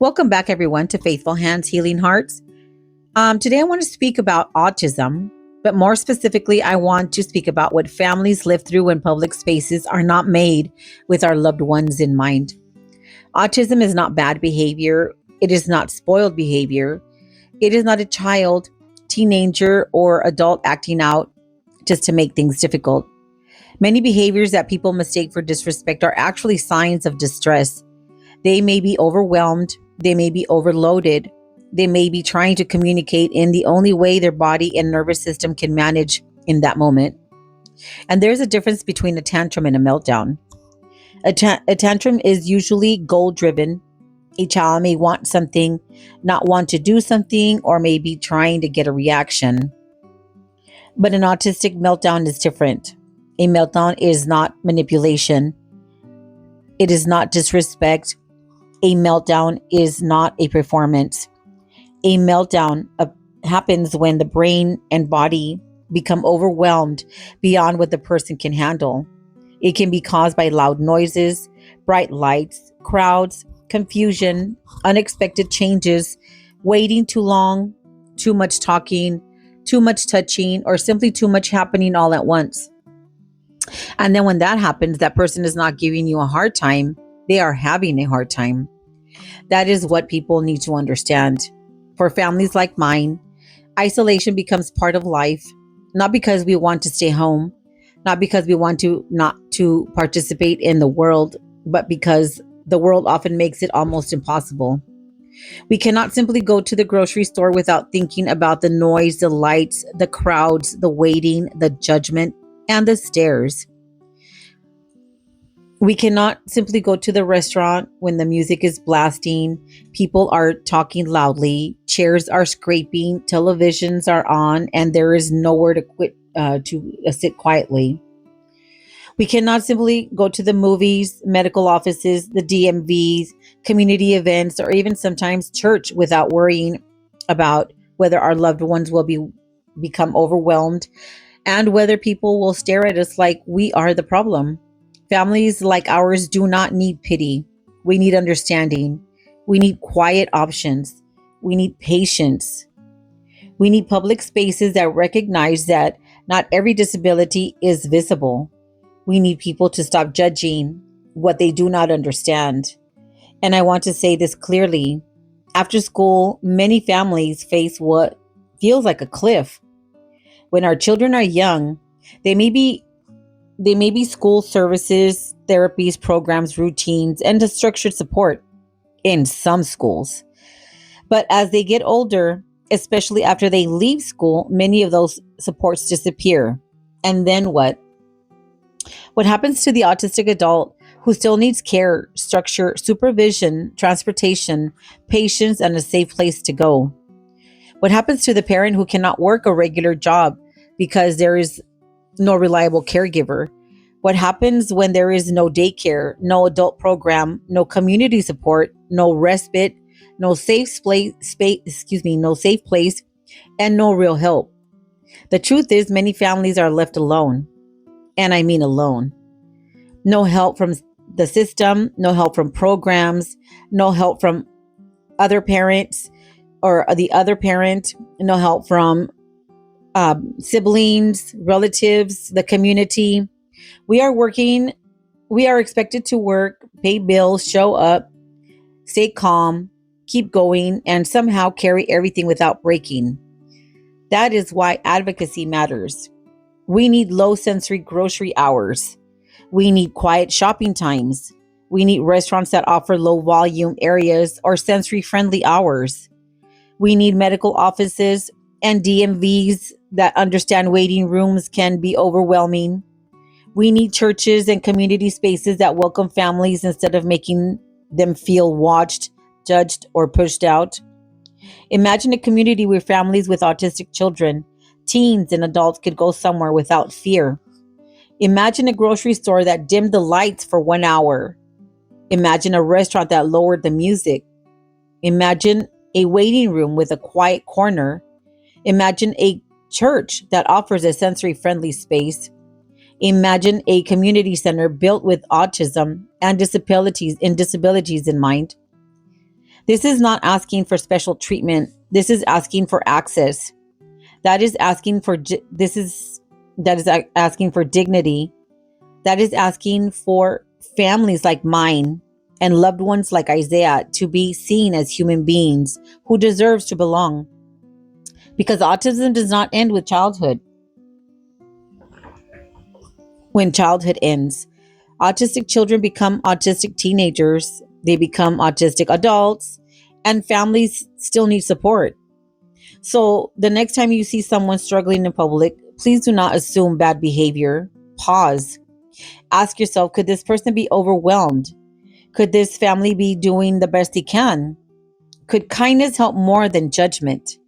Welcome back, everyone, to Faithful Hands Healing Hearts. Today, I want to speak about autism, but more specifically, I want to speak about what families live through when public spaces are not made with our loved ones in mind. Autism is not bad behavior, it is not spoiled behavior, it is not a child, teenager, or adult acting out just to make things difficult. Many behaviors that people mistake for disrespect are actually signs of distress. They may be overwhelmed, they may be overloaded, they may be trying to communicate in the only way their body and nervous system can manage in that moment. And there's a difference between a tantrum and a meltdown. A tantrum is usually goal driven. A child may want something, not want to do something, or may be trying to get a reaction. But an autistic meltdown is different. A meltdown is not manipulation, it is not disrespect. A meltdown is not a performance. A meltdown happens when the brain and body become overwhelmed beyond what the person can handle. It can be caused by loud noises, bright lights, crowds, confusion, unexpected changes, waiting too long, too much talking, too much touching, or simply too much happening all at once. And then when that happens, that person is not giving you a hard time, they are having a hard time. That is what people need to understand. For families like mine, isolation becomes part of life, not because we want to stay home, not because we want to not to participate in the world, but because the world often makes it almost impossible. We cannot simply go to the grocery store without thinking about the noise, the lights, the crowds, the waiting, the judgment, and the stares. We cannot simply go to the restaurant when the music is blasting, people are talking loudly, chairs are scraping, televisions are on, and there is nowhere to sit quietly. We cannot simply go to the movies, medical offices, the DMVs, community events, or even sometimes church without worrying about whether our loved ones will become overwhelmed and whether people will stare at us like we are the problem. Families like ours do not need pity. We need understanding. We need quiet options. We need patience. We need public spaces that recognize that not every disability is visible. We need people to stop judging what they do not understand. And I want to say this clearly. After school, many families face what feels like a cliff. When our children are young, they may be they may be school services, therapies, programs, routines, and the structured support in some schools. But as they get older, especially after they leave school, many of those supports disappear. And then what? What happens to the autistic adult who still needs care, structure, supervision, transportation, patience, and a safe place to go? What happens to the parent who cannot work a regular job because there is no reliable caregiver? What happens when there is no daycare, no adult program, no community support, no respite, no no safe place, and no real help? The truth is, many families are left alone, and I mean alone. No help from the system, no help from programs, no help from other parents or the other parent, no help from siblings, relatives, the community. We are working, we are expected to work, pay bills, show up, stay calm, keep going, and somehow carry everything without breaking. That is why advocacy matters. We need low sensory grocery hours. We need quiet shopping times. We need restaurants that offer low volume areas or sensory friendly hours. We need medical offices and DMVs that understand waiting rooms can be overwhelming. We need churches and community spaces that welcome families instead of making them feel watched, judged, or pushed out. Imagine a community where families with autistic children, teens, and adults could go somewhere without fear. Imagine a grocery store that dimmed the lights for 1 hour. Imagine a restaurant that lowered the music. Imagine a waiting room with a quiet corner. Imagine a church that offers a sensory friendly space. Imagine a community center built with autism and disabilities in mind. This is not asking for special treatment. This is asking for access. That is asking for asking for dignity. That is asking for families like mine and loved ones like Isaiah to be seen as human beings who deserves to belong. Because autism does not end with childhood. When childhood ends, autistic children become autistic teenagers, they become autistic adults, and families still need support. So, the next time you see someone struggling in public, please do not assume bad behavior. Pause. Ask yourself, could this person be overwhelmed? Could this family be doing the best they can? Could kindness help more than judgment?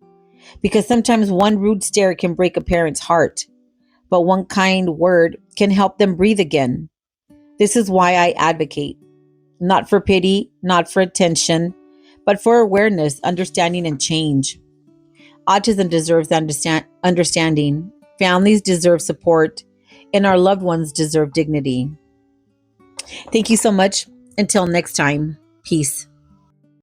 Because sometimes one rude stare can break a parent's heart, but one kind word can help them breathe again. This is why I advocate, not for pity, not for attention, but for awareness, understanding, and change. Autism deserves understanding, families deserve support, and our loved ones deserve dignity. Thank you so much. Until next time, peace.